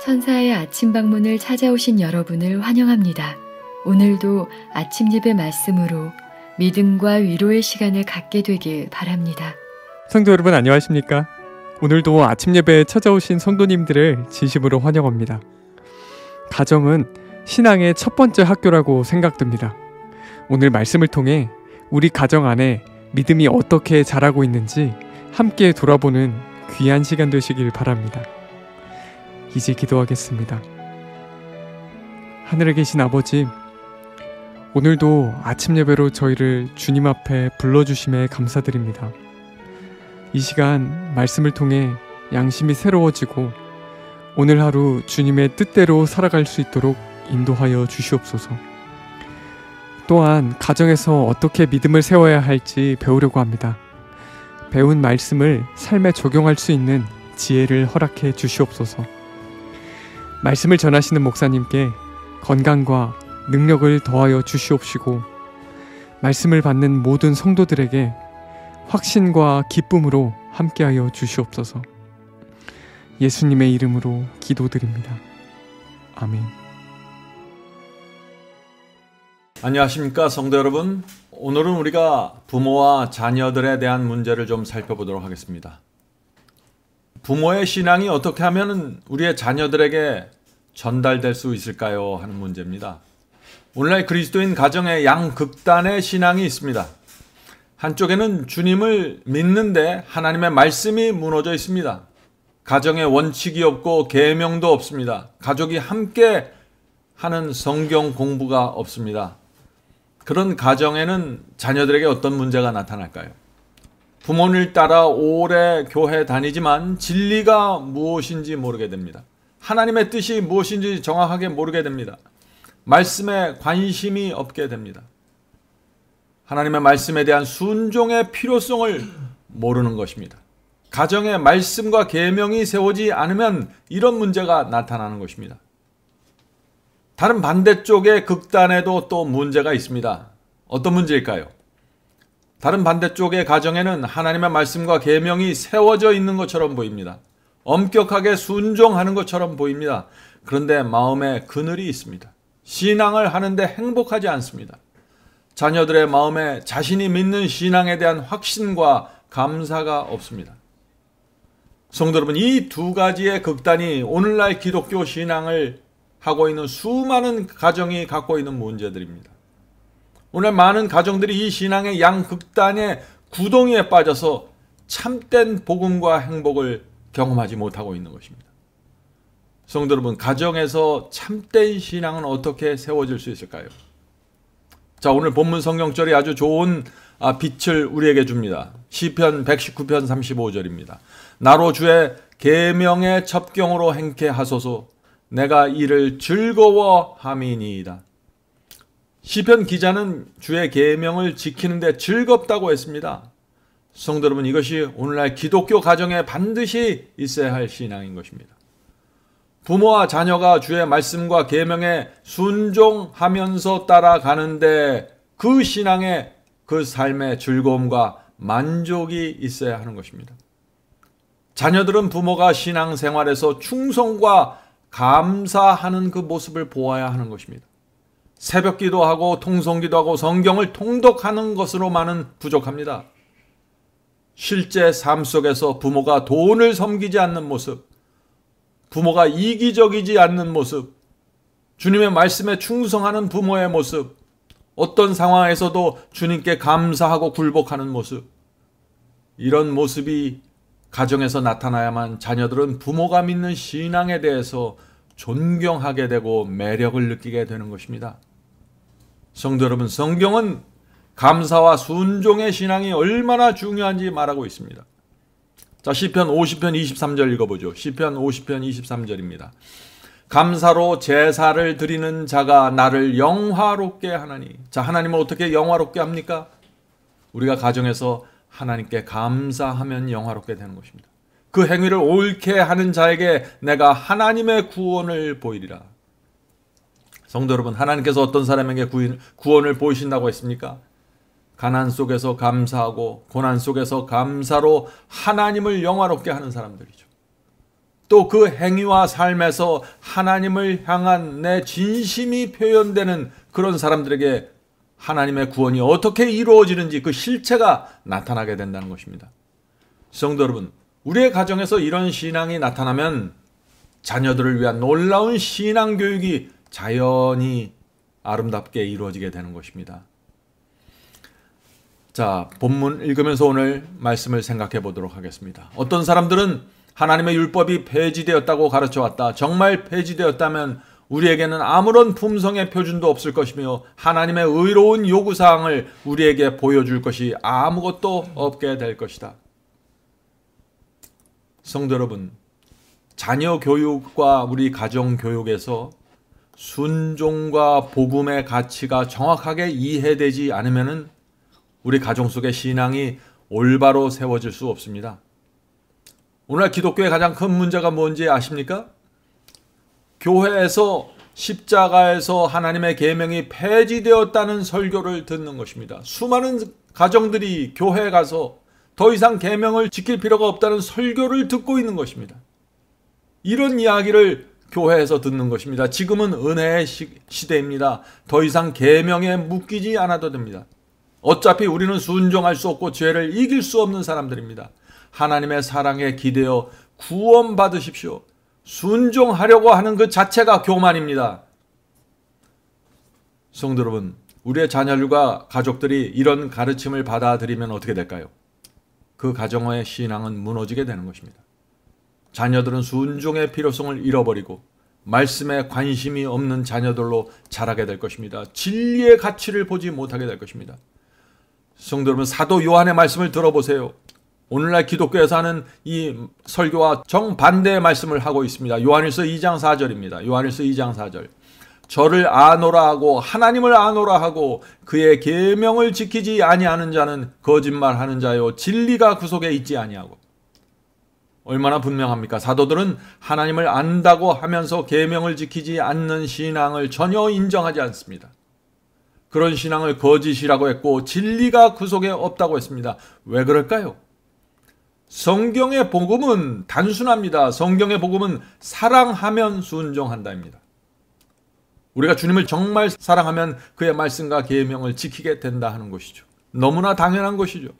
천사의 아침 방문을 찾아오신 여러분을 환영합니다. 오늘도 아침 예배 말씀으로 믿음과 위로의 시간을 갖게 되길 바랍니다. 성도 여러분 안녕하십니까? 오늘도 아침 예배에 찾아오신 성도님들을 진심으로 환영합니다. 가정은 신앙의 첫 번째 학교라고 생각됩니다. 오늘 말씀을 통해 우리 가정 안에 믿음이 어떻게 자라고 있는지 함께 돌아보는 귀한 시간 되시길 바랍니다. 이제 기도하겠습니다. 하늘에 계신 아버지, 오늘도 아침 예배로 저희를 주님 앞에 불러주심에 감사드립니다. 이 시간 말씀을 통해 양심이 새로워지고 오늘 하루 주님의 뜻대로 살아갈 수 있도록 인도하여 주시옵소서. 또한 가정에서 어떻게 믿음을 세워야 할지 배우려고 합니다. 배운 말씀을 삶에 적용할 수 있는 지혜를 허락해 주시옵소서. 말씀을 전하시는 목사님께 건강과 능력을 더하여 주시옵시고 말씀을 받는 모든 성도들에게 확신과 기쁨으로 함께하여 주시옵소서. 예수님의 이름으로 기도드립니다. 아멘. 안녕하십니까 성도 여러분. 오늘은 우리가 부모와 자녀들에 대한 문제를 좀 살펴보도록 하겠습니다. 부모의 신앙이 어떻게 하면 우리의 자녀들에게 전달될 수 있을까요? 하는 문제입니다. 오늘날 그리스도인 가정에 양극단의 신앙이 있습니다. 한쪽에는 주님을 믿는데 하나님의 말씀이 무너져 있습니다. 가정에 원칙이 없고 계명도 없습니다. 가족이 함께 하는 성경 공부가 없습니다. 그런 가정에는 자녀들에게 어떤 문제가 나타날까요? 부모를 따라 오래 교회 다니지만 진리가 무엇인지 모르게 됩니다. 하나님의 뜻이 무엇인지 정확하게 모르게 됩니다. 말씀에 관심이 없게 됩니다. 하나님의 말씀에 대한 순종의 필요성을 모르는 것입니다. 가정에 말씀과 계명이 세워지지 않으면 이런 문제가 나타나는 것입니다. 다른 반대쪽의 극단에도 또 문제가 있습니다. 어떤 문제일까요? 다른 반대쪽의 가정에는 하나님의 말씀과 계명이 세워져 있는 것처럼 보입니다. 엄격하게 순종하는 것처럼 보입니다. 그런데 마음에 그늘이 있습니다. 신앙을 하는데 행복하지 않습니다. 자녀들의 마음에 자신이 믿는 신앙에 대한 확신과 감사가 없습니다. 성도 여러분, 이 두 가지의 극단이 오늘날 기독교 신앙을 하고 있는 수많은 가정이 갖고 있는 문제들입니다. 오늘 많은 가정들이 이 신앙의 양극단의 구덩이에 빠져서 참된 복음과 행복을 경험하지 못하고 있는 것입니다. 성도 여러분, 가정에서 참된 신앙은 어떻게 세워질 수 있을까요? 자, 오늘 본문 성경절이 아주 좋은 빛을 우리에게 줍니다. 시편 119편 35절입니다. 나로 주의 계명의 첩경으로 행케 하소서. 내가 이를 즐거워함이니이다. 시편 기자는 주의 계명을 지키는데 즐겁다고 했습니다. 성도 여러분, 이것이 오늘날 기독교 가정에 반드시 있어야 할 신앙인 것입니다. 부모와 자녀가 주의 말씀과 계명에 순종하면서 따라가는데 그 신앙에 그 삶의 즐거움과 만족이 있어야 하는 것입니다. 자녀들은 부모가 신앙생활에서 충성과 감사하는 그 모습을 보아야 하는 것입니다. 새벽 기도하고 통성기도 하고 성경을 통독하는 것으로만은 부족합니다. 실제 삶 속에서 부모가 돈을 섬기지 않는 모습, 부모가 이기적이지 않는 모습, 주님의 말씀에 충성하는 부모의 모습, 어떤 상황에서도 주님께 감사하고 굴복하는 모습, 이런 모습이 가정에서 나타나야만 자녀들은 부모가 믿는 신앙에 대해서 존경하게 되고 매력을 느끼게 되는 것입니다. 성도 여러분, 성경은 감사와 순종의 신앙이 얼마나 중요한지 말하고 있습니다. 자, 시편 50편 23절 읽어보죠. 시편 50편 23절입니다. 감사로 제사를 드리는 자가 나를 영화롭게 하나니. 자, 하나님은 어떻게 영화롭게 합니까? 우리가 가정에서 하나님께 감사하면 영화롭게 되는 것입니다. 그 행위를 옳게 하는 자에게 내가 하나님의 구원을 보이리라. 성도 여러분, 하나님께서 어떤 사람에게 구원을 보이신다고 했습니까? 가난 속에서 감사하고 고난 속에서 감사로 하나님을 영화롭게 하는 사람들이죠. 또 그 행위와 삶에서 하나님을 향한 내 진심이 표현되는 그런 사람들에게 하나님의 구원이 어떻게 이루어지는지 그 실체가 나타나게 된다는 것입니다. 성도 여러분, 우리의 가정에서 이런 신앙이 나타나면 자녀들을 위한 놀라운 신앙 교육이 자연히 아름답게 이루어지게 되는 것입니다. 자, 본문 읽으면서 오늘 말씀을 생각해 보도록 하겠습니다. 어떤 사람들은 하나님의 율법이 폐지되었다고 가르쳐 왔다. 정말 폐지되었다면 우리에게는 아무런 품성의 표준도 없을 것이며 하나님의 의로운 요구사항을 우리에게 보여줄 것이 아무것도 없게 될 것이다. 성도 여러분, 자녀 교육과 우리 가정 교육에서 순종과 복음의 가치가 정확하게 이해되지 않으면 우리 가정 속의 신앙이 올바로 세워질 수 없습니다. 오늘날 기독교의 가장 큰 문제가 뭔지 아십니까? 교회에서 십자가에서 하나님의 계명이 폐지되었다는 설교를 듣는 것입니다. 수많은 가정들이 교회에 가서 더 이상 계명을 지킬 필요가 없다는 설교를 듣고 있는 것입니다. 이런 이야기를 교회에서 듣는 것입니다. 지금은 은혜의 시대입니다. 더 이상 계명에 묶이지 않아도 됩니다. 어차피 우리는 순종할 수 없고 죄를 이길 수 없는 사람들입니다. 하나님의 사랑에 기대어 구원받으십시오. 순종하려고 하는 그 자체가 교만입니다. 성도 여러분, 우리의 자녀들과 가족들이 이런 가르침을 받아들이면 어떻게 될까요? 그 가정의 신앙은 무너지게 되는 것입니다. 자녀들은 순종의 필요성을 잃어버리고 말씀에 관심이 없는 자녀들로 자라게 될 것입니다. 진리의 가치를 보지 못하게 될 것입니다. 성도 여러분, 사도 요한의 말씀을 들어보세요. 오늘날 기독교에서 하는 이 설교와 정반대의 말씀을 하고 있습니다. 요한일서 2장 4절입니다. 요한일서 2장 4절. 저를 아노라 하고 하나님을 아노라 하고 그의 계명을 지키지 아니하는 자는 거짓말하는 자요 진리가 그 속에 있지 아니하고. 얼마나 분명합니까? 사도들은 하나님을 안다고 하면서 계명을 지키지 않는 신앙을 전혀 인정하지 않습니다. 그런 신앙을 거짓이라고 했고 진리가 그 속에 없다고 했습니다. 왜 그럴까요? 성경의 복음은 단순합니다. 성경의 복음은 사랑하면 순종한다입니다. 우리가 주님을 정말 사랑하면 그의 말씀과 계명을 지키게 된다 하는 것이죠. 너무나 당연한 것이죠.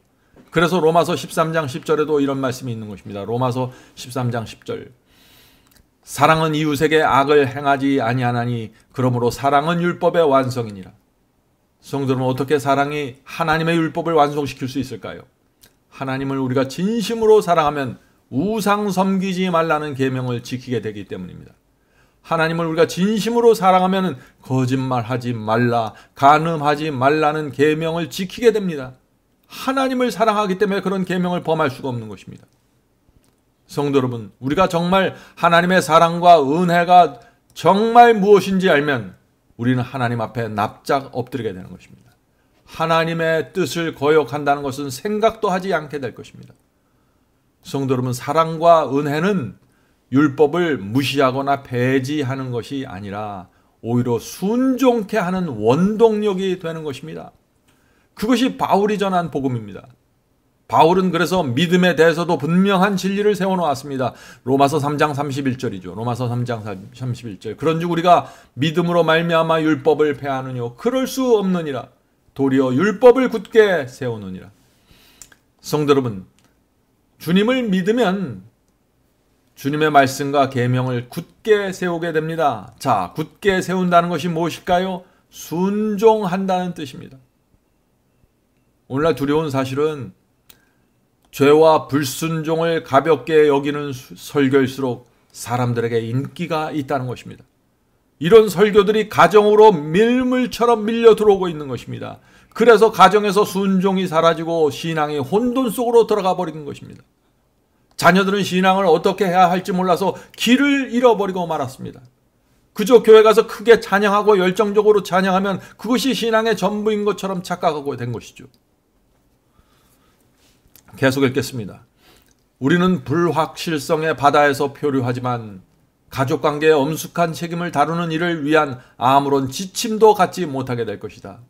그래서 로마서 13장 10절에도 이런 말씀이 있는 것입니다. 로마서 13장 10절. 사랑은 이웃에게 악을 행하지 아니하나니 그러므로 사랑은 율법의 완성이니라. 성도는 어떻게 사랑이 하나님의 율법을 완성시킬 수 있을까요? 하나님을 우리가 진심으로 사랑하면 우상 섬기지 말라는 계명을 지키게 되기 때문입니다. 하나님을 우리가 진심으로 사랑하면 거짓말하지 말라, 간음하지 말라는 계명을 지키게 됩니다. 하나님을 사랑하기 때문에 그런 계명을 범할 수가 없는 것입니다. 성도 여러분, 우리가 정말 하나님의 사랑과 은혜가 정말 무엇인지 알면 우리는 하나님 앞에 납작 엎드리게 되는 것입니다. 하나님의 뜻을 거역한다는 것은 생각도 하지 않게 될 것입니다. 성도 여러분, 사랑과 은혜는 율법을 무시하거나 배제하는 것이 아니라 오히려 순종케 하는 원동력이 되는 것입니다. 그것이 바울이 전한 복음입니다. 바울은 그래서 믿음에 대해서도 분명한 진리를 세워놓았습니다. 로마서 3장 31절이죠. 로마서 3장 31절. 그런즉 우리가 믿음으로 말미암아 율법을 폐하느뇨 그럴 수 없느니라. 도리어 율법을 굳게 세우느니라. 성도 여러분, 주님을 믿으면 주님의 말씀과 계명을 굳게 세우게 됩니다. 자, 굳게 세운다는 것이 무엇일까요? 순종한다는 뜻입니다. 오늘날 두려운 사실은 죄와 불순종을 가볍게 여기는 설교일수록 사람들에게 인기가 있다는 것입니다. 이런 설교들이 가정으로 밀물처럼 밀려 들어오고 있는 것입니다. 그래서 가정에서 순종이 사라지고 신앙이 혼돈 속으로 들어가 버리는 것입니다. 자녀들은 신앙을 어떻게 해야 할지 몰라서 길을 잃어버리고 말았습니다. 그저 교회 가서 크게 찬양하고 열정적으로 찬양하면 그것이 신앙의 전부인 것처럼 착각하고 된 것이죠. 계속 읽겠습니다. 우리는 불확실성의 바다에서 표류하지만 가족관계의 엄숙한 책임을 다루는 일을 위한 아무런 지침도 갖지 못하게 될 것이다.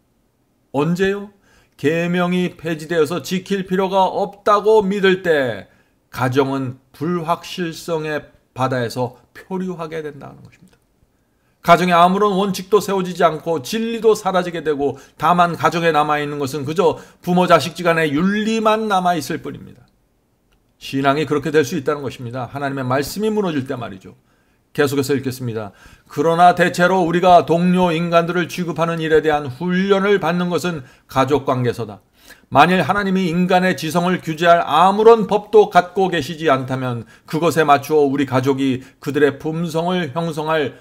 언제요? 계명이 폐지되어서 지킬 필요가 없다고 믿을 때 가정은 불확실성의 바다에서 표류하게 된다는 것입니다. 가정에 아무런 원칙도 세워지지 않고 진리도 사라지게 되고 다만 가정에 남아있는 것은 그저 부모 자식지간의 윤리만 남아있을 뿐입니다. 신앙이 그렇게 될 수 있다는 것입니다. 하나님의 말씀이 무너질 때 말이죠. 계속해서 읽겠습니다. 그러나 대체로 우리가 동료 인간들을 취급하는 일에 대한 훈련을 받는 것은 가족관계에서다. 만일 하나님이 인간의 지성을 규제할 아무런 법도 갖고 계시지 않다면 그것에 맞추어 우리 가족이 그들의 품성을 형성할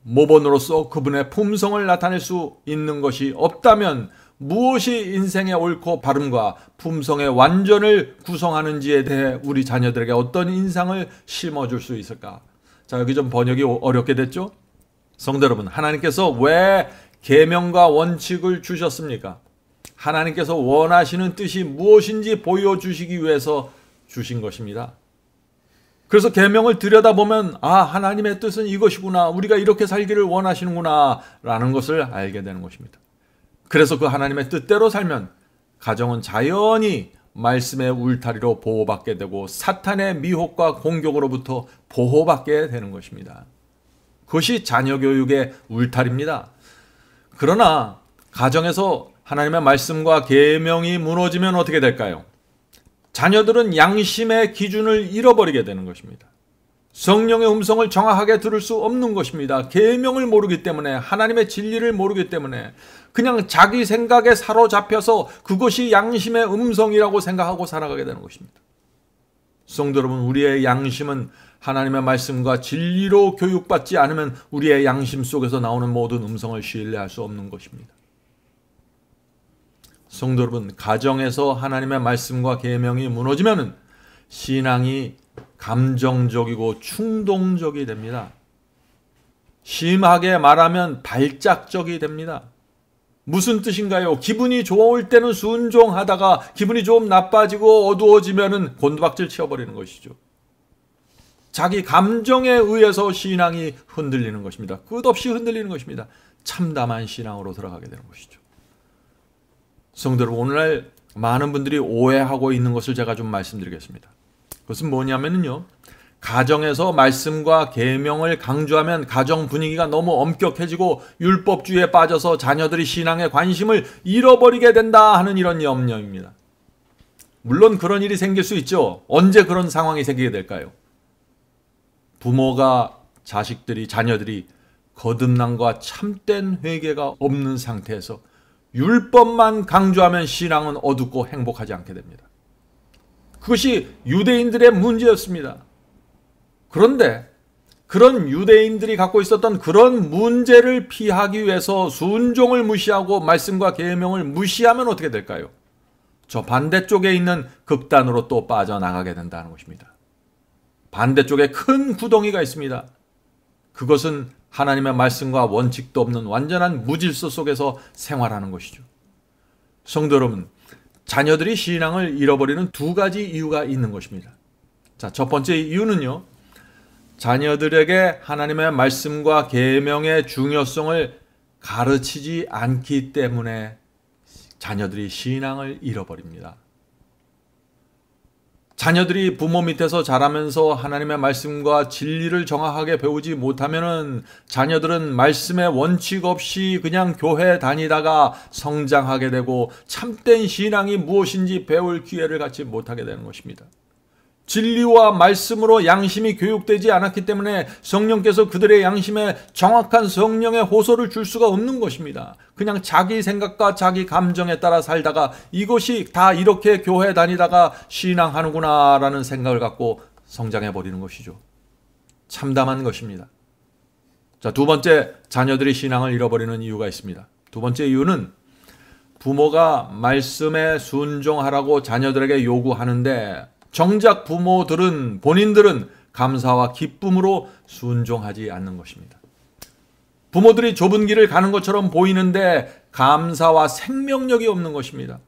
모본으로서 그분의 품성을 나타낼 수 있는 것이 없다면 무엇이 인생의 옳고 바름과 품성의 완전을 구성하는지에 대해 우리 자녀들에게 어떤 인상을 심어줄 수 있을까? 자, 여기 좀 번역이 어렵게 됐죠? 성도 여러분, 하나님께서 왜 계명과 원칙을 주셨습니까? 하나님께서 원하시는 뜻이 무엇인지 보여주시기 위해서 주신 것입니다. 그래서 계명을 들여다보면 하나님의 뜻은 이것이구나, 우리가 이렇게 살기를 원하시는구나 라는 것을 알게 되는 것입니다. 그래서 그 하나님의 뜻대로 살면 가정은 자연히 말씀의 울타리로 보호받게 되고 사탄의 미혹과 공격으로부터 보호받게 되는 것입니다. 그것이 자녀 교육의 울타리입니다. 그러나 가정에서 하나님의 말씀과 계명이 무너지면 어떻게 될까요? 자녀들은 양심의 기준을 잃어버리게 되는 것입니다. 성령의 음성을 정확하게 들을 수 없는 것입니다. 계명을 모르기 때문에, 하나님의 진리를 모르기 때문에 그냥 자기 생각에 사로잡혀서 그것이 양심의 음성이라고 생각하고 살아가게 되는 것입니다. 성도 여러분, 우리의 양심은 하나님의 말씀과 진리로 교육받지 않으면 우리의 양심 속에서 나오는 모든 음성을 신뢰할 수 없는 것입니다. 성도 여러분, 가정에서 하나님의 말씀과 계명이 무너지면 신앙이 감정적이고 충동적이 됩니다. 심하게 말하면 발작적이 됩니다. 무슨 뜻인가요? 기분이 좋을 때는 순종하다가 기분이 좀 나빠지고 어두워지면 곤두박질 치워버리는 것이죠. 자기 감정에 의해서 신앙이 흔들리는 것입니다. 끝없이 흔들리는 것입니다. 참담한 신앙으로 들어가게 되는 것이죠. 성도 여러분, 오늘날 많은 분들이 오해하고 있는 것을 제가 좀 말씀드리겠습니다. 그것은 뭐냐면요, 가정에서 말씀과 계명을 강조하면 가정 분위기가 너무 엄격해지고 율법주의에 빠져서 자녀들이 신앙에 관심을 잃어버리게 된다 하는 이런 염려입니다. 물론 그런 일이 생길 수 있죠. 언제 그런 상황이 생기게 될까요? 부모가 자녀들이 거듭남과 참된 회개가 없는 상태에서 율법만 강조하면 신앙은 어둡고 행복하지 않게 됩니다. 그것이 유대인들의 문제였습니다. 그런데 그런 유대인들이 갖고 있었던 그런 문제를 피하기 위해서 순종을 무시하고 말씀과 계명을 무시하면 어떻게 될까요? 저 반대쪽에 있는 극단으로 또 빠져나가게 된다는 것입니다. 반대쪽에 큰 구덩이가 있습니다. 그것은 하나님의 말씀과 원칙도 없는 완전한 무질서 속에서 생활하는 것이죠. 성도 여러분, 자녀들이 신앙을 잃어버리는 두 가지 이유가 있는 것입니다. 자, 첫 번째 이유는요, 자녀들에게 하나님의 말씀과 계명의 중요성을 가르치지 않기 때문에 자녀들이 신앙을 잃어버립니다. 자녀들이 부모 밑에서 자라면서 하나님의 말씀과 진리를 정확하게 배우지 못하면은 자녀들은 말씀의 원칙 없이 그냥 교회 다니다가 성장하게 되고 참된 신앙이 무엇인지 배울 기회를 갖지 못하게 되는 것입니다. 진리와 말씀으로 양심이 교육되지 않았기 때문에 성령께서 그들의 양심에 정확한 성령의 호소를 줄 수가 없는 것입니다. 그냥 자기 생각과 자기 감정에 따라 살다가 이것이 다 이렇게 교회 다니다가 신앙하는구나 라는 생각을 갖고 성장해 버리는 것이죠. 참담한 것입니다. 자, 두 번째, 자녀들이 신앙을 잃어버리는 이유가 있습니다. 두 번째 이유는 부모가 말씀에 순종하라고 자녀들에게 요구하는데 정작 본인들은 감사와 기쁨으로 순종하지 않는 것입니다. 부모들이 좁은 길을 가는 것처럼 보이는데 감사와 생명력이 없는 것입니다.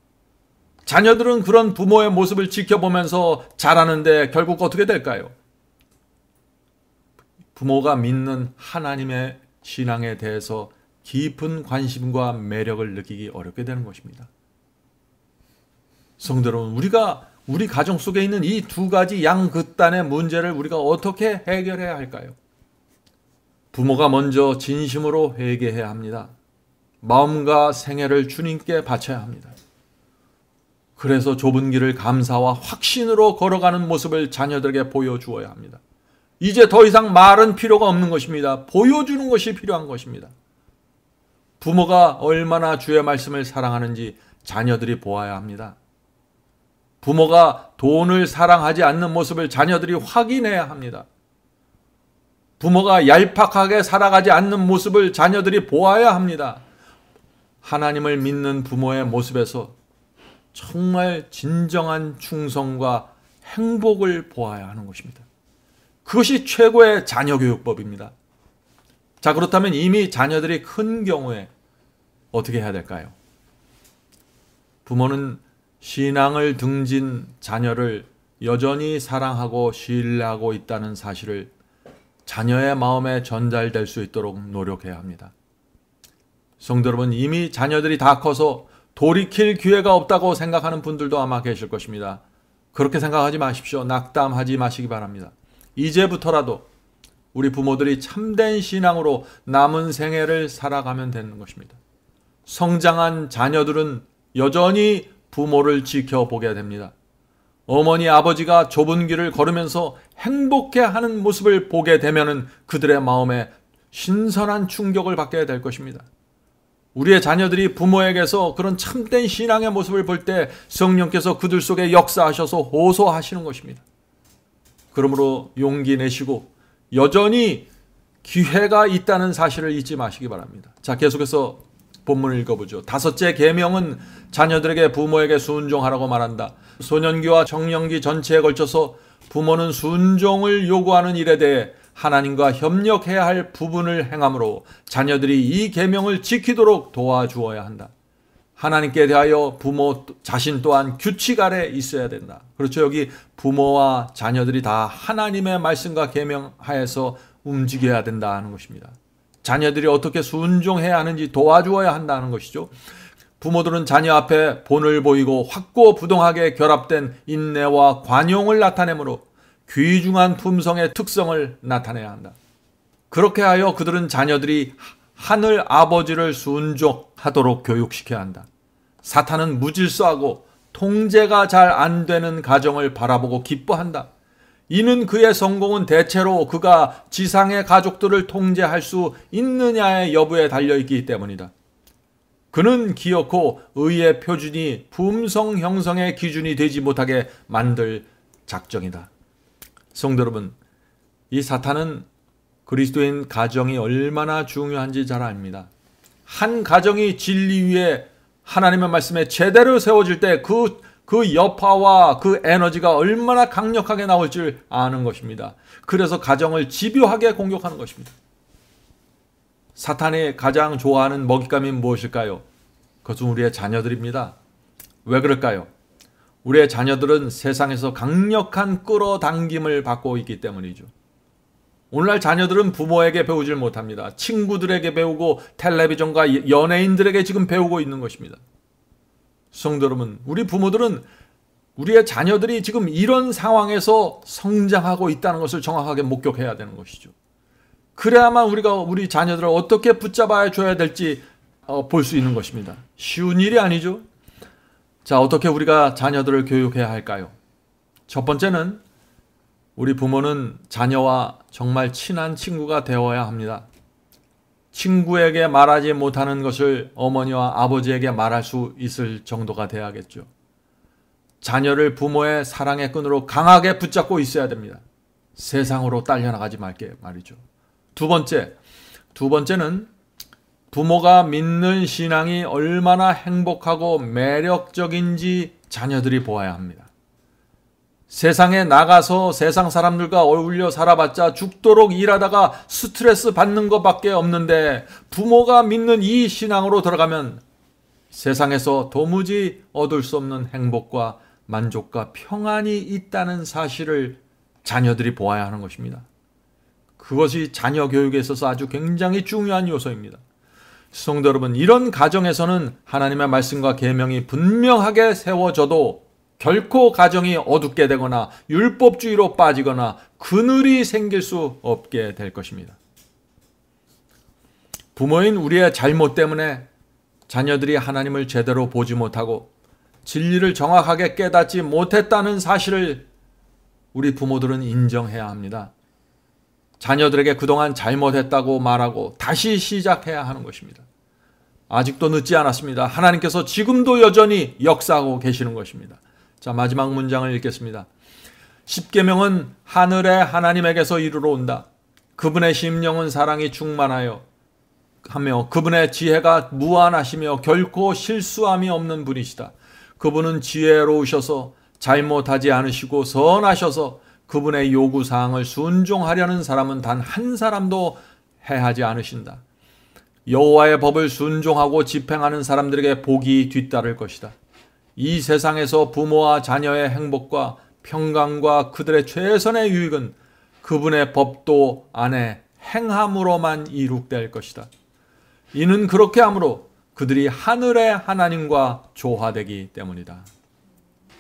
자녀들은 그런 부모의 모습을 지켜보면서 자라는데 결국 어떻게 될까요? 부모가 믿는 하나님의 신앙에 대해서 깊은 관심과 매력을 느끼기 어렵게 되는 것입니다. 성도 여러분, 우리가 우리 가정 속에 있는 이 두 가지 양극단의 문제를 우리가 어떻게 해결해야 할까요? 부모가 먼저 진심으로 회개해야 합니다. 마음과 생애를 주님께 바쳐야 합니다. 그래서 좁은 길을 감사와 확신으로 걸어가는 모습을 자녀들에게 보여주어야 합니다. 이제 더 이상 말은 필요가 없는 것입니다. 보여주는 것이 필요한 것입니다. 부모가 얼마나 주의 말씀을 사랑하는지 자녀들이 보아야 합니다. 부모가 돈을 사랑하지 않는 모습을 자녀들이 확인해야 합니다. 부모가 얄팍하게 살아가지 않는 모습을 자녀들이 보아야 합니다. 하나님을 믿는 부모의 모습에서 정말 진정한 충성과 행복을 보아야 하는 것입니다. 그것이 최고의 자녀교육법입니다. 자, 그렇다면 이미 자녀들이 큰 경우에 어떻게 해야 될까요? 부모는 신앙을 등진 자녀를 여전히 사랑하고 신뢰하고 있다는 사실을 자녀의 마음에 전달될 수 있도록 노력해야 합니다. 성도 여러분, 이미 자녀들이 다 커서 돌이킬 기회가 없다고 생각하는 분들도 아마 계실 것입니다. 그렇게 생각하지 마십시오. 낙담하지 마시기 바랍니다. 이제부터라도 우리 부모들이 참된 신앙으로 남은 생애를 살아가면 되는 것입니다. 성장한 자녀들은 여전히 부모를 지켜보게 됩니다. 어머니, 아버지가 좁은 길을 걸으면서 행복해하는 모습을 보게 되면 그들의 마음에 신선한 충격을 받게 될 것입니다. 우리의 자녀들이 부모에게서 그런 참된 신앙의 모습을 볼 때 성령께서 그들 속에 역사하셔서 호소하시는 것입니다. 그러므로 용기 내시고 여전히 기회가 있다는 사실을 잊지 마시기 바랍니다. 자, 계속해서 본문을 읽어보죠. 5째 계명은 자녀들에게 부모에게 순종하라고 말한다. 소년기와 청년기 전체에 걸쳐서 부모는 순종을 요구하는 일에 대해 하나님과 협력해야 할 부분을 행함으로 자녀들이 이 계명을 지키도록 도와주어야 한다. 하나님께 대하여 부모 자신 또한 규칙 아래 있어야 된다. 그렇죠. 여기 부모와 자녀들이 다 하나님의 말씀과 계명 하에서 움직여야 된다는 것입니다. 자녀들이 어떻게 순종해야 하는지 도와주어야 한다는 것이죠. 부모들은 자녀 앞에 본을 보이고 확고부동하게 결합된 인내와 관용을 나타내므로 귀중한 품성의 특성을 나타내야 한다. 그렇게 하여 그들은 자녀들이 하늘 아버지를 순종하도록 교육시켜야 한다. 사탄은 무질서하고 통제가 잘 안 되는 가정을 바라보고 기뻐한다. 이는 그의 성공은 대체로 그가 지상의 가족들을 통제할 수 있느냐의 여부에 달려있기 때문이다. 그는 기어코 의의 표준이 품성 형성의 기준이 되지 못하게 만들 작정이다. 성도 여러분, 이 사탄은 그리스도인 가정이 얼마나 중요한지 잘 압니다. 한 가정이 진리 위에 하나님의 말씀에 제대로 세워질 때 그 여파와 그 에너지가 얼마나 강력하게 나올 줄 아는 것입니다. 그래서 가정을 집요하게 공격하는 것입니다. 사탄이 가장 좋아하는 먹잇감이 무엇일까요? 그것은 우리의 자녀들입니다. 왜 그럴까요? 우리의 자녀들은 세상에서 강력한 끌어당김을 받고 있기 때문이죠. 오늘날 자녀들은 부모에게 배우질 못합니다. 친구들에게 배우고 텔레비전과 연예인들에게 지금 배우고 있는 것입니다. 성도 여러분, 우리 부모들은 우리의 자녀들이 지금 이런 상황에서 성장하고 있다는 것을 정확하게 목격해야 되는 것이죠. 그래야만 우리가 우리 자녀들을 어떻게 붙잡아 줘야 될지 볼 수 있는 것입니다. 쉬운 일이 아니죠. 자, 어떻게 우리가 자녀들을 교육해야 할까요? 첫 번째는 우리 부모는 자녀와 정말 친한 친구가 되어야 합니다. 친구에게 말하지 못하는 것을 어머니와 아버지에게 말할 수 있을 정도가 돼야겠죠. 자녀를 부모의 사랑의 끈으로 강하게 붙잡고 있어야 됩니다. 세상으로 딸려나가지 말게 말이죠. 두 번째는 부모가 믿는 신앙이 얼마나 행복하고 매력적인지 자녀들이 보아야 합니다. 세상에 나가서 세상 사람들과 어울려 살아봤자 죽도록 일하다가 스트레스 받는 것밖에 없는데 부모가 믿는 이 신앙으로 들어가면 세상에서 도무지 얻을 수 없는 행복과 만족과 평안이 있다는 사실을 자녀들이 보아야 하는 것입니다. 그것이 자녀 교육에 있어서 아주 굉장히 중요한 요소입니다. 성도 여러분, 이런 가정에서는 하나님의 말씀과 계명이 분명하게 세워져도 결코 가정이 어둡게 되거나 율법주의로 빠지거나 그늘이 생길 수 없게 될 것입니다. 부모인 우리의 잘못 때문에 자녀들이 하나님을 제대로 보지 못하고 진리를 정확하게 깨닫지 못했다는 사실을 우리 부모들은 인정해야 합니다. 자녀들에게 그동안 잘못했다고 말하고 다시 시작해야 하는 것입니다. 아직도 늦지 않았습니다. 하나님께서 지금도 여전히 역사하고 계시는 것입니다. 자, 마지막 문장을 읽겠습니다. 십계명은 하늘의 하나님에게서 이르러 온다. 그분의 심령은 사랑이 충만하여 하며 그분의 지혜가 무한하시며 결코 실수함이 없는 분이시다. 그분은 지혜로우셔서 잘못하지 않으시고 선하셔서 그분의 요구사항을 순종하려는 사람은 단 한 사람도 해하지 않으신다. 여호와의 법을 순종하고 집행하는 사람들에게 복이 뒤따를 것이다. 이 세상에서 부모와 자녀의 행복과 평강과 그들의 최선의 유익은 그분의 법도 안에 행함으로만 이룩될 것이다. 이는 그렇게 함으로 그들이 하늘의 하나님과 조화되기 때문이다.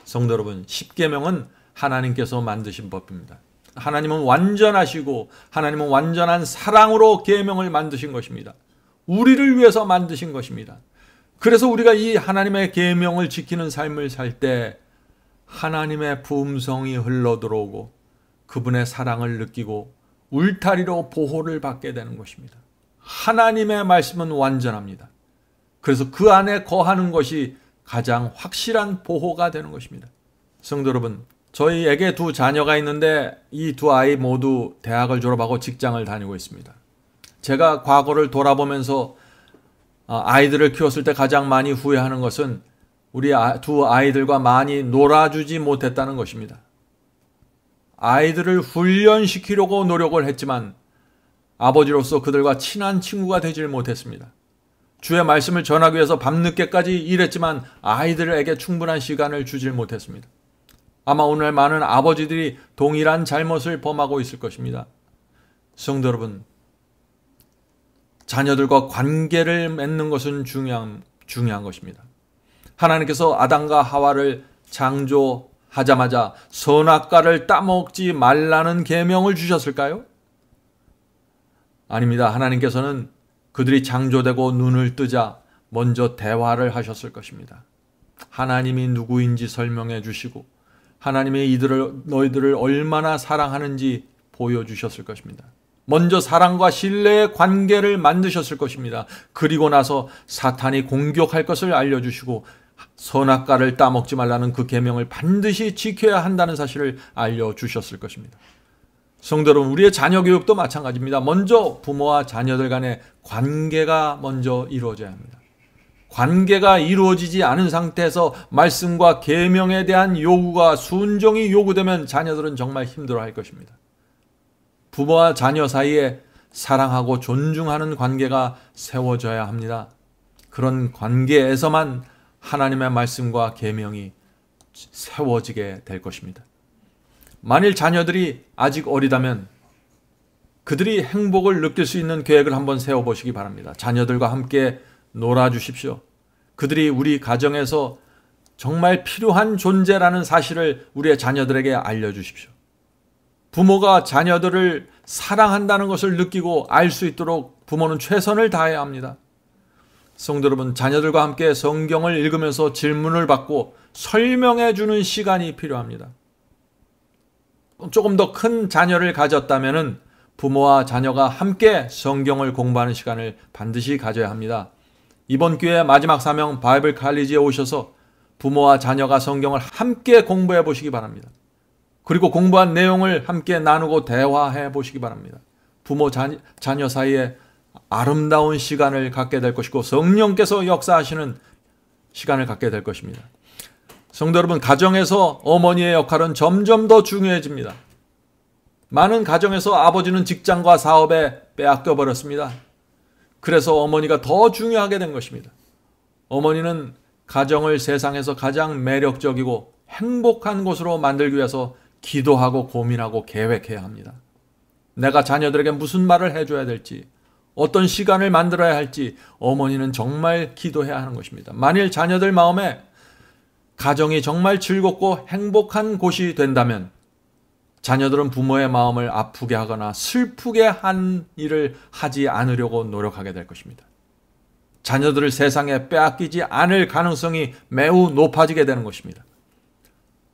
성도 여러분, 십계명은 하나님께서 만드신 법입니다. 하나님은 완전하시고 하나님은 완전한 사랑으로 계명을 만드신 것입니다. 우리를 위해서 만드신 것입니다. 그래서 우리가 이 하나님의 계명을 지키는 삶을 살 때 하나님의 품성이 흘러들어오고 그분의 사랑을 느끼고 울타리로 보호를 받게 되는 것입니다. 하나님의 말씀은 완전합니다. 그래서 그 안에 거하는 것이 가장 확실한 보호가 되는 것입니다. 성도 여러분, 저희에게 두 자녀가 있는데 이 두 아이 모두 대학을 졸업하고 직장을 다니고 있습니다. 제가 과거를 돌아보면서 아이들을 키웠을 때 가장 많이 후회하는 것은 우리 두 아이들과 많이 놀아주지 못했다는 것입니다. 아이들을 훈련시키려고 노력을 했지만 아버지로서 그들과 친한 친구가 되질 못했습니다. 주의 말씀을 전하기 위해서 밤늦게까지 일했지만 아이들에게 충분한 시간을 주질 못했습니다. 아마 오늘 많은 아버지들이 동일한 잘못을 범하고 있을 것입니다. 성도 여러분, 자녀들과 관계를 맺는 것은 중요한 것입니다. 하나님께서 아담과 하와를 창조하자마자 선악과를 따먹지 말라는 계명을 주셨을까요? 아닙니다. 하나님께서는 그들이 창조되고 눈을 뜨자 먼저 대화를 하셨을 것입니다. 하나님이 누구인지 설명해 주시고 하나님이 너희들을 얼마나 사랑하는지 보여주셨을 것입니다. 먼저 사랑과 신뢰의 관계를 만드셨을 것입니다. 그리고 나서 사탄이 공격할 것을 알려주시고 선악과를 따먹지 말라는 그 계명을 반드시 지켜야 한다는 사실을 알려주셨을 것입니다. 성도 여러분, 우리의 자녀 교육도 마찬가지입니다. 먼저 부모와 자녀들 간의 관계가 먼저 이루어져야 합니다. 관계가 이루어지지 않은 상태에서 말씀과 계명에 대한 요구가 순종이 요구되면 자녀들은 정말 힘들어할 것입니다. 부모와 자녀 사이에 사랑하고 존중하는 관계가 세워져야 합니다. 그런 관계에서만 하나님의 말씀과 계명이 세워지게 될 것입니다. 만일 자녀들이 아직 어리다면 그들이 행복을 느낄 수 있는 계획을 한번 세워보시기 바랍니다. 자녀들과 함께 놀아주십시오. 그들이 우리 가정에서 정말 필요한 존재라는 사실을 우리의 자녀들에게 알려주십시오. 부모가 자녀들을 사랑한다는 것을 느끼고 알 수 있도록 부모는 최선을 다해야 합니다. 성도 여러분, 자녀들과 함께 성경을 읽으면서 질문을 받고 설명해 주는 시간이 필요합니다. 조금 더 큰 자녀를 가졌다면 부모와 자녀가 함께 성경을 공부하는 시간을 반드시 가져야 합니다. 이번 기회에 마지막 사명 바이블 칼리지에 오셔서 부모와 자녀가 성경을 함께 공부해 보시기 바랍니다. 그리고 공부한 내용을 함께 나누고 대화해 보시기 바랍니다. 부모 자녀 사이에 아름다운 시간을 갖게 될 것이고 성령께서 역사하시는 시간을 갖게 될 것입니다. 성도 여러분, 가정에서 어머니의 역할은 점점 더 중요해집니다. 많은 가정에서 아버지는 직장과 사업에 빼앗겨 버렸습니다. 그래서 어머니가 더 중요하게 된 것입니다. 어머니는 가정을 세상에서 가장 매력적이고 행복한 곳으로 만들기 위해서 기도하고 고민하고 계획해야 합니다. 내가 자녀들에게 무슨 말을 해줘야 될지, 어떤 시간을 만들어야 할지 어머니는 정말 기도해야 하는 것입니다. 만일 자녀들 마음에 가정이 정말 즐겁고 행복한 곳이 된다면 자녀들은 부모의 마음을 아프게 하거나 슬프게 한 일을 하지 않으려고 노력하게 될 것입니다. 자녀들을 세상에 빼앗기지 않을 가능성이 매우 높아지게 되는 것입니다.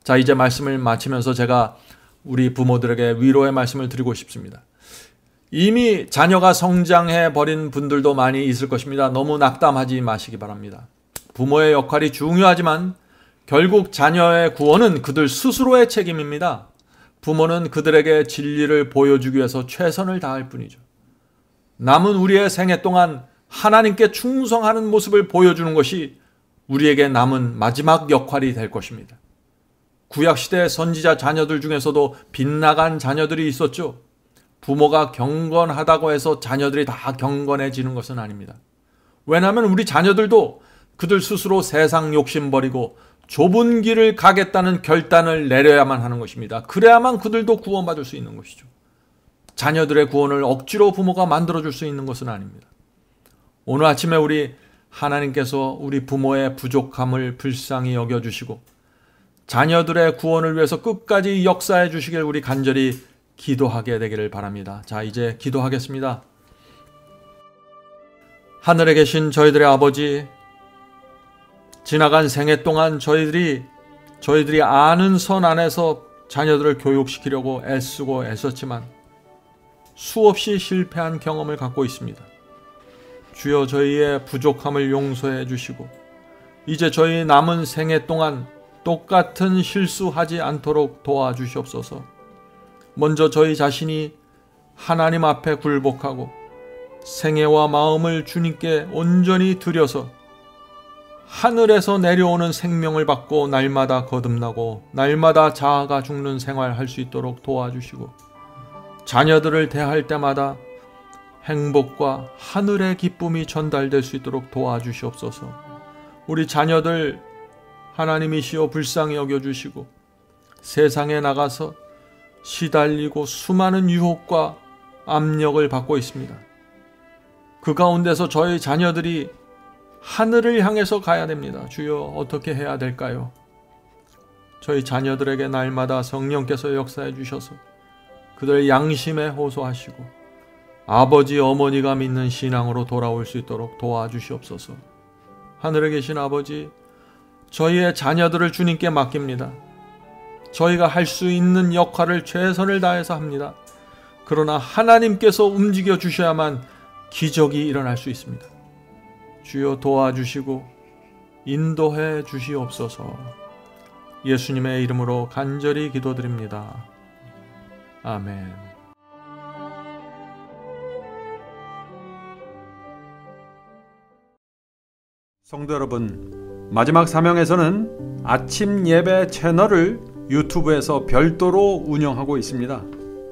자, 이제 말씀을 마치면서 제가 우리 부모들에게 위로의 말씀을 드리고 싶습니다. 이미 자녀가 성장해 버린 분들도 많이 있을 것입니다. 너무 낙담하지 마시기 바랍니다. 부모의 역할이 중요하지만 결국 자녀의 구원은 그들 스스로의 책임입니다. 부모는 그들에게 진리를 보여주기 위해서 최선을 다할 뿐이죠. 남은 우리의 생애 동안 하나님께 충성하는 모습을 보여주는 것이 우리에게 남은 마지막 역할이 될 것입니다. 구약시대의 선지자 자녀들 중에서도 빗나간 자녀들이 있었죠. 부모가 경건하다고 해서 자녀들이 다 경건해지는 것은 아닙니다. 왜냐하면 우리 자녀들도 그들 스스로 세상 욕심 버리고 좁은 길을 가겠다는 결단을 내려야만 하는 것입니다. 그래야만 그들도 구원받을 수 있는 것이죠. 자녀들의 구원을 억지로 부모가 만들어줄 수 있는 것은 아닙니다. 오늘 아침에 우리 하나님께서 우리 부모의 부족함을 불쌍히 여겨주시고 자녀들의 구원을 위해서 끝까지 역사해 주시길 우리 간절히 기도하게 되기를 바랍니다. 자, 이제 기도하겠습니다. 하늘에 계신 저희들의 아버지, 지나간 생애 동안 저희들이 아는 선 안에서 자녀들을 교육시키려고 애쓰고 애썼지만 수없이 실패한 경험을 갖고 있습니다. 주여, 저희의 부족함을 용서해 주시고 이제 저희 남은 생애 동안 똑같은 실수하지 않도록 도와주시옵소서. 먼저 저희 자신이 하나님 앞에 굴복하고 생애와 마음을 주님께 온전히 드려서 하늘에서 내려오는 생명을 받고 날마다 거듭나고 날마다 자아가 죽는 생활할 수 있도록 도와주시고 자녀들을 대할 때마다 행복과 하늘의 기쁨이 전달될 수 있도록 도와주시옵소서. 우리 자녀들 하나님이시여 불쌍히 여겨주시고 세상에 나가서 시달리고 수많은 유혹과 압력을 받고 있습니다. 그 가운데서 저희 자녀들이 하늘을 향해서 가야 됩니다. 주여, 어떻게 해야 될까요? 저희 자녀들에게 날마다 성령께서 역사해 주셔서 그들의 양심에 호소하시고 아버지, 어머니가 믿는 신앙으로 돌아올 수 있도록 도와주시옵소서. 하늘에 계신 아버지, 저희의 자녀들을 주님께 맡깁니다. 저희가 할 수 있는 역할을 최선을 다해서 합니다. 그러나 하나님께서 움직여 주셔야만 기적이 일어날 수 있습니다. 주여, 도와주시고 인도해 주시옵소서. 예수님의 이름으로 간절히 기도드립니다. 아멘. 성도 여러분, 마지막 사명에서는 아침 예배 채널을 유튜브에서 별도로 운영하고 있습니다.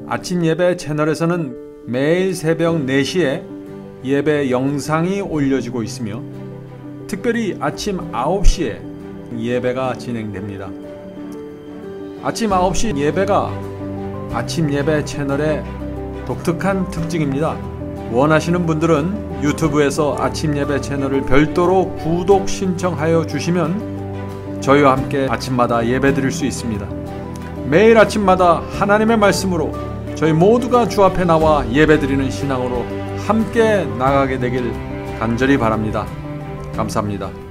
아침 예배 채널에서는 매일 새벽 4시에 예배 영상이 올려지고 있으며 특별히 아침 9시에 예배가 진행됩니다. 아침 9시 예배가 아침 예배 채널의 독특한 특징입니다. 원하시는 분들은 유튜브에서 아침 예배 채널을 별도로 구독 신청하여 주시면 저희와 함께 아침마다 예배 드릴 수 있습니다. 매일 아침마다 하나님의 말씀으로 저희 모두가 주 앞에 나와 예배 드리는 신앙으로 함께 나가게 되길 간절히 바랍니다. 감사합니다.